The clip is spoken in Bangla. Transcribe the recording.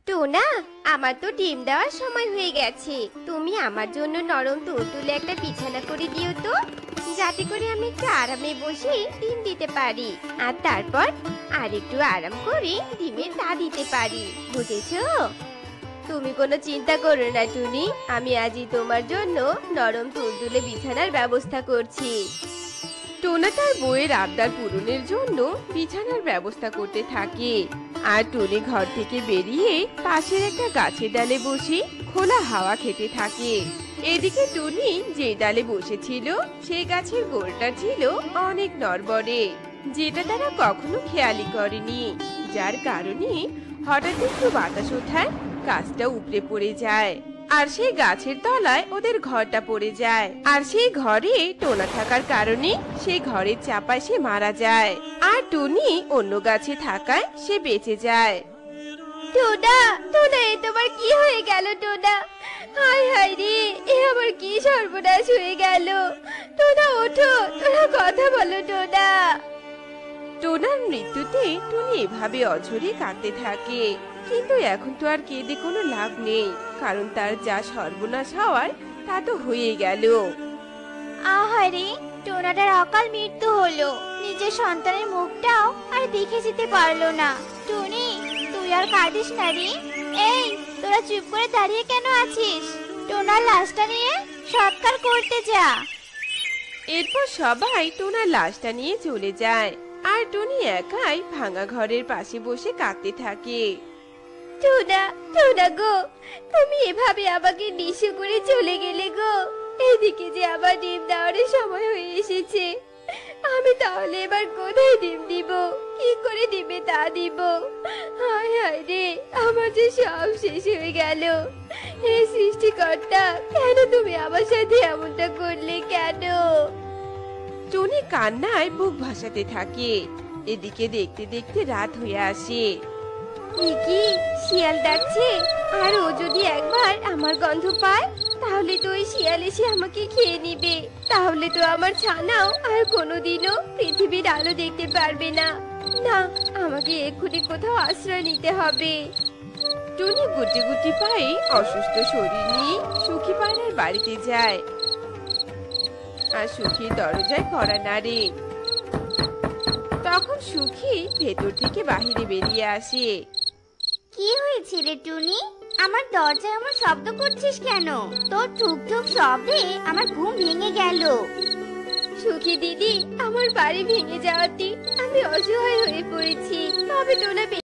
টোনা, আমার তো ডিম দেওয়ার সময় হয়ে গেছে। তুমি আমার জন্য নরম তুলতুলে একটা বিছানা করে দিও তো, যাতে করে আমি একটু আরামে বসে ডিম দিতে পারি। আর তারপর আর একটু আরাম করে ডিমের তা দিতে পারি, বুঝেছো? তুমি কোনো চিন্তা করো না টুনি, আমি আজই তোমার জন্য নরম তুলতুলে বিছানার ব্যবস্থা করছি। টোনা তার বউয়ের আবদার পূরণের জন্য বিছানার ব্যবস্থা করতে থাকে। আর টুনি ঘর থেকে বেরিয়ে পাশের একটা গাছের ডালে বসে খোলা হাওয়া খেতে থাকে। এদিকে টুনি যে ডালে বসেছিল সেই গাছের গোড়টা ছিল অনেক নড়বড়ে, যেটা তারা কখনো খেয়ালই করেনি। যার কারণে হঠাৎ একটু বাতাস ওঠায় গাছটা উপড়ে পড়ে যায়, আর সেই গাছের তলায় ওদের ঘরটা পড়ে যায়। আর সেই ঘরে টোনা থাকার কারণে সেই ঘরের চাপায় সে মারা যায়, আর টুনি অন্য গাছে থাকায় সে বেঁচে যায়। টোনা, টোনা, এ তোমার কি হয়ে গেল টোনা? হায় হায় রে, এ আমার কি সর্বনাশ হয়ে গেল! টোনা ওঠো, টোনা কথা বলো টোনা। টোনার মৃত্যুতে টুনি এভাবে অঝরে কাঁদতে থাকে, কিন্তু এখন তো আর কেঁদে কোনো লাভ নেই, কারণ তার যা সর্বনাশ হওয়ার তা তো হয়ে গেল। আহারে, টোনাটার অকাল মৃত্যু হলো। নিজের সন্তানের মুখটাও আর দেখে যেতে পারলো না। টুনি, তুই আর কাঁদিস না রে। এই, তোরা চুপ করে দাঁড়িয়ে কেন আছিস? টোনার লাশটা নিয়ে সৎকার করতে যা। এরপর সবাই টোনার লাশটা নিয়ে চলে যায়, আর টুনি একাই ভাঙা ঘরের পাশে বসে কাঁদতে থাকে। টোনা, টোনা গো, তুমি এভাবে আমাকে নিঃস্ব করে চলে গেলে গো। এদিকে যে আমার ডিম দেওয়ার সময় হয়ে এসেছে, আমি তাহলে এবার কোথায় ডিম দিব? কি করে ডিমে তা দিব? হায় হায় রে, আমার যে সব শেষ হয়ে গেল। হে সৃষ্টিকর্তা, কেন তুমি আমার সাথে এমনটা করলে কেন? টুনি কান্নায় বুক ভাসাতে থাকে। এদিকে দেখতে দেখতে রাত হয়ে আসে। কি শিয়াল ডাকছে? আর ও যদি একবার আমার গন্ধ পায়, তাহলে তো ওই শিয়াল এসে আমাকে খেয়ে নিবে। তাহলে তো আমার ছানাও আর কোনোদিনও পৃথিবীর আলো দেখতে পারবে না। না, আমাকে এক্ষুনি কোথাও আশ্রয় নিতে হবে। টুনি গুটি গুটি পায়ে অসুস্থ শরীর নিয়ে সুখী পাড়ার বাড়িতে যায়, আর সুখীর দরজায় কড়া নাড়ে। তখন সুখী ভেতর থেকে বাহিরে বেরিয়ে আসে। কি হয়েছে রে টুনি? আমার দরজায় আমার শব্দ করছিস কেন? তোর ঠুক ঠুক শব্দে আমার ঘুম ভেঙে গেল। সুখী দিদি, আমার বাড়ি ভেঙে যাওয়াতে আমি অসহায় হয়ে পড়েছি। তবে টোনা